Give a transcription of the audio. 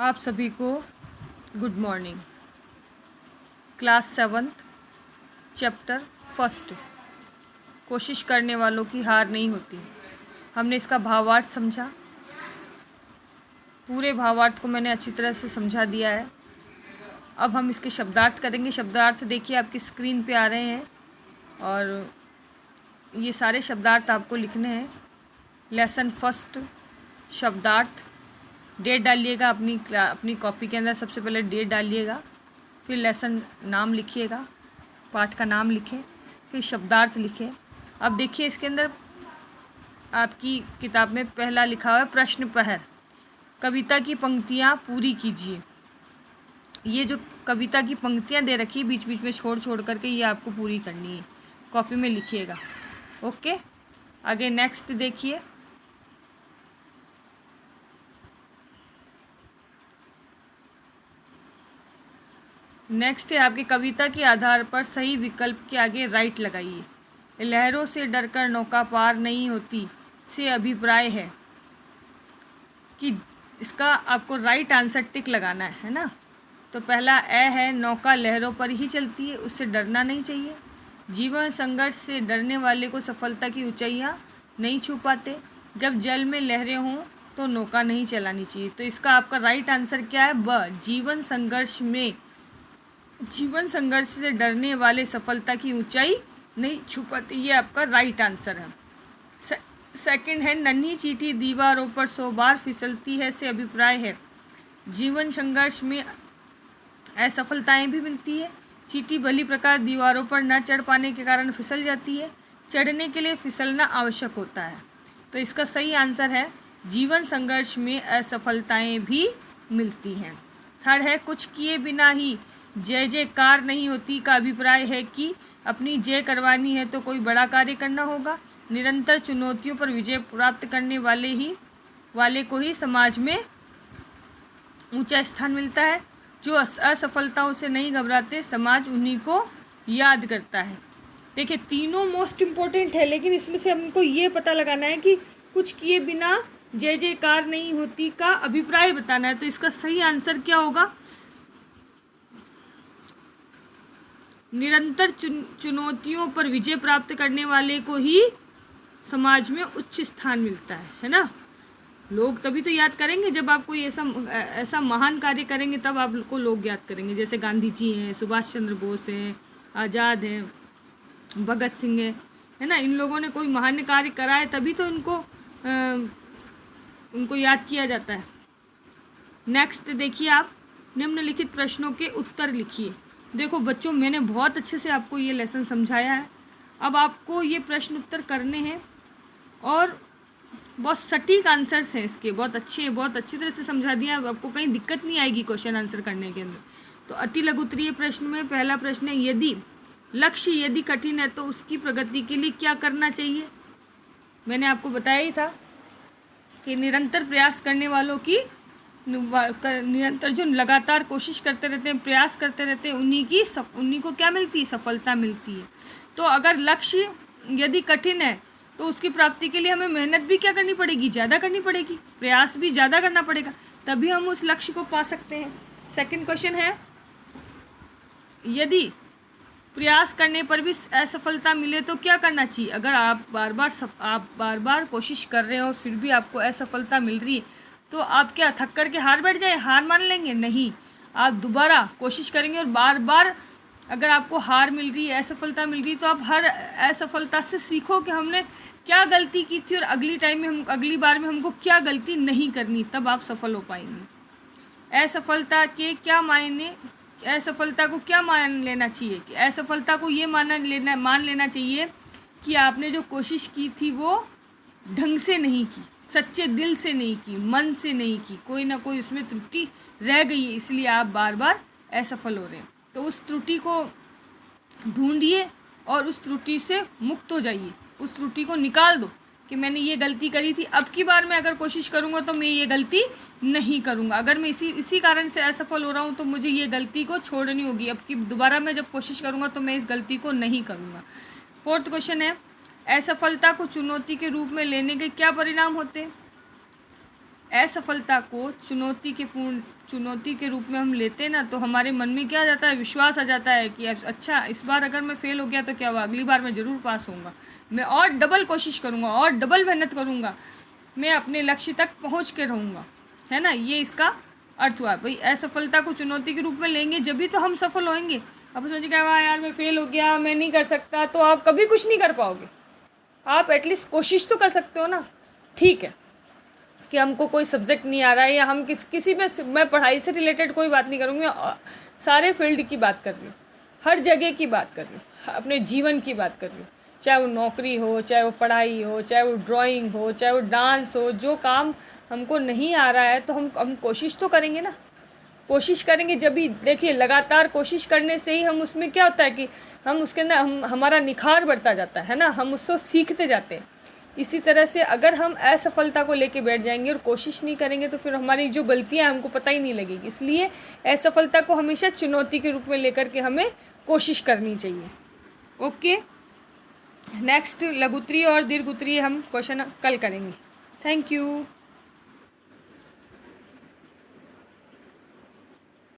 आप सभी को good morning. Class 7th chapter first, कोशिश करने वालों की हार नहीं होती। हमने इसका भावार्थ समझा। पूरे भावार्थ को मैंने अच्छी तरह से समझा दिया है। अब हम इसके शब्दार्थ करेंगे। शब्दार्थ देखिए आपकी स्क्रीन पे आ रहे हैं और ये सारे शब्दार्थ आपको लिखने हैं। लेसन फर्स्ट शब्दार्थ, डेट डालिएगा अपनी कॉपी के अंदर। सबसे पहले डेट डालिएगा, फिर लेसन नाम लिखिएगा, पाठ का नाम लिखें, फिर शब्दार्थ लिखें। अब देखिए इसके अंदर आपकी किताब में पहला लिखा हुआ है प्रश्न प्रहर। कविता की पंक्तियाँ पूरी कीजिए। ये जो कविता की पंक्तियाँ दे रखी बीच बीच में छोड़ छोड़ करके, ये आपको पूरी करनी है। कॉपी में लिखिएगा। ओके, आगे नेक्स्ट देखिए। नेक्स्ट है आपकी कविता के आधार पर सही विकल्प के आगे राइट लगाइए। लहरों से डरकर नौका पार नहीं होती से अभिप्राय है कि इसका आपको राइट आंसर टिक लगाना है ना। तो पहला ए है, नौका लहरों पर ही चलती है, उससे डरना नहीं चाहिए। जीवन संघर्ष से डरने वाले को सफलता की ऊंचाइयां नहीं छू पाते। जब जल में लहरें हों तो नौका नहीं चलानी चाहिए। तो इसका आपका राइट आंसर क्या है? ब, जीवन संघर्ष से डरने वाले सफलता की ऊंचाई नहीं छू पाते। ये आपका राइट आंसर है। सेकंड है, नन्ही चींटी दीवारों पर 100 बार फिसलती है से अभिप्राय है जीवन संघर्ष में असफलताएं भी मिलती है। चींटी भली प्रकार दीवारों पर न चढ़ पाने के कारण फिसल जाती है। चढ़ने के लिए फिसलना आवश्यक होता है। तो इसका सही आंसर है जीवन संघर्ष में असफलताएं भी मिलती हैं। थर्ड है, कुछ किए बिना ही जय जयकार नहीं होती का अभिप्राय है कि अपनी जय करवानी है तो कोई बड़ा कार्य करना होगा। निरंतर चुनौतियों पर विजय प्राप्त करने वाले को ही समाज में ऊंचा स्थान मिलता है। जो असफलताओं से नहीं घबराते, समाज उन्हीं को याद करता है। देखिए तीनों मोस्ट इम्पोर्टेंट है, लेकिन इसमें से हमको ये पता लगाना है कि कुछ किए बिना जय जयकार नहीं होती का अभिप्राय बताना है। तो इसका सही आंसर क्या होगा? निरंतर चुनौतियों पर विजय प्राप्त करने वाले को ही समाज में उच्च स्थान मिलता है ना। लोग तभी तो याद करेंगे जब आप कोई ऐसा महान कार्य करेंगे, तब आपको लोग याद करेंगे। जैसे गांधी जी हैं, सुभाष चंद्र बोस हैं, आज़ाद हैं, भगत सिंह है ना। इन लोगों ने कोई महान कार्य करा है तभी तो उनको याद किया जाता है। नेक्स्ट देखिए, आप निम्नलिखित प्रश्नों के उत्तर लिखिए। देखो बच्चों, मैंने बहुत अच्छे से आपको ये लेसन समझाया है। अब आपको ये प्रश्न उत्तर करने हैं और बहुत सटीक आंसर्स हैं इसके, बहुत अच्छी तरह से समझा दिया। अब आपको कहीं दिक्कत नहीं आएगी क्वेश्चन आंसर करने के अंदर। तो अति लघुत्तरीय प्रश्न में पहला प्रश्न है, यदि कठिन है तो उसकी प्रगति के लिए क्या करना चाहिए? मैंने आपको बताया ही था कि निरंतर प्रयास करने वालों की निरंतर जो लगातार कोशिश करते रहते हैं, प्रयास करते रहते हैं, उन्हीं को क्या मिलती है? सफलता मिलती है। तो अगर लक्ष्य यदि कठिन है तो उसकी प्राप्ति के लिए हमें मेहनत भी क्या करनी पड़ेगी? ज़्यादा करनी पड़ेगी, प्रयास भी ज़्यादा करना पड़ेगा, तभी हम उस लक्ष्य को पा सकते हैं। सेकंड क्वेश्चन है, यदि प्रयास करने पर भी असफलता मिले तो क्या करना चाहिए? अगर आप बार बार कोशिश कर रहे हो और फिर भी आपको असफलता मिल रही है तो आप क्या थक करके हार बैठ जाए, हार मान लेंगे? नहीं, आप दोबारा कोशिश करेंगे और बार बार अगर आपको हार मिल रही है, असफलता मिल रही है, तो आप हर असफलता से सीखो कि हमने क्या गलती की थी और अगली बार में हमको क्या गलती नहीं करनी, तब आप सफल हो पाएंगे। असफलता को क्या मान लेना चाहिए? कि असफलता को ये मान लेना चाहिए कि आपने जो कोशिश की थी वो ढंग से नहीं की, सच्चे दिल से नहीं की, मन से नहीं की, कोई ना कोई उसमें त्रुटि रह गई है, इसलिए आप बार बार असफल हो रहे हैं। तो उस त्रुटि को ढूंढिए और उस त्रुटि से मुक्त हो जाइए, उस त्रुटि को निकाल दो कि मैंने ये गलती करी थी, अब की बार मैं अगर कोशिश करूँगा तो मैं ये गलती नहीं करूँगा। अगर मैं इसी कारण से असफल हो रहा हूँ तो मुझे ये गलती को छोड़नी होगी। अब की दोबारा मैं जब कोशिश करूँगा तो मैं इस गलती को नहीं करूँगा। फोर्थ क्वेश्चन है, असफलता को चुनौती के रूप में लेने के क्या परिणाम होते हैं? असफलता को चुनौती के रूप में हम लेते हैं ना, तो हमारे मन में क्या आ जाता है, विश्वास आ जाता है कि अच्छा इस बार अगर मैं फ़ेल हो गया तो क्या हुआ, अगली बार मैं ज़रूर पास होऊंगा, मैं और डबल कोशिश करूँगा और डबल मेहनत करूँगा, मैं अपने लक्ष्य तक पहुँच के रहूँगा, है ना। ये इसका अर्थ हुआ भाई। असफलता को चुनौती के रूप में लेंगे जब भी तो हम सफल होंगे। अब सोचिए क्या हुआ यार, मैं फ़ेल हो गया, मैं नहीं कर सकता, तो आप कभी कुछ नहीं कर पाओगे। आप एटलीस्ट कोशिश तो कर सकते हो ना। ठीक है कि हमको कोई सब्जेक्ट नहीं आ रहा है, या हम किसी में, मैं पढ़ाई से रिलेटेड कोई बात नहीं करूँगी, सारे फील्ड की बात कर रही हूँ, हर जगह की बात कर रही हूँ, अपने जीवन की बात कर रही हूँ, चाहे वो नौकरी हो, चाहे वो पढ़ाई हो, चाहे वो ड्राइंग हो, चाहे वो डांस हो। जो काम हमको नहीं आ रहा है तो हम कोशिश तो करेंगे ना। कोशिश करेंगे जब भी, देखिए लगातार कोशिश करने से ही हम उसमें क्या होता है कि हम उसके अंदर हमारा निखार बढ़ता जाता है ना, हम उससे सीखते जाते हैं। इसी तरह से अगर हम असफलता को लेके बैठ जाएंगे और कोशिश नहीं करेंगे तो फिर हमारी जो गलतियां हैं हमको पता ही नहीं लगेगी। इसलिए असफलता को हमेशा चुनौती के रूप में लेकर के हमें कोशिश करनी चाहिए। ओके, नेक्स्ट लघु उत्तरीय और दीर्घ उत्तरीय हम क्वेश्चन कल करेंगे। Thank you.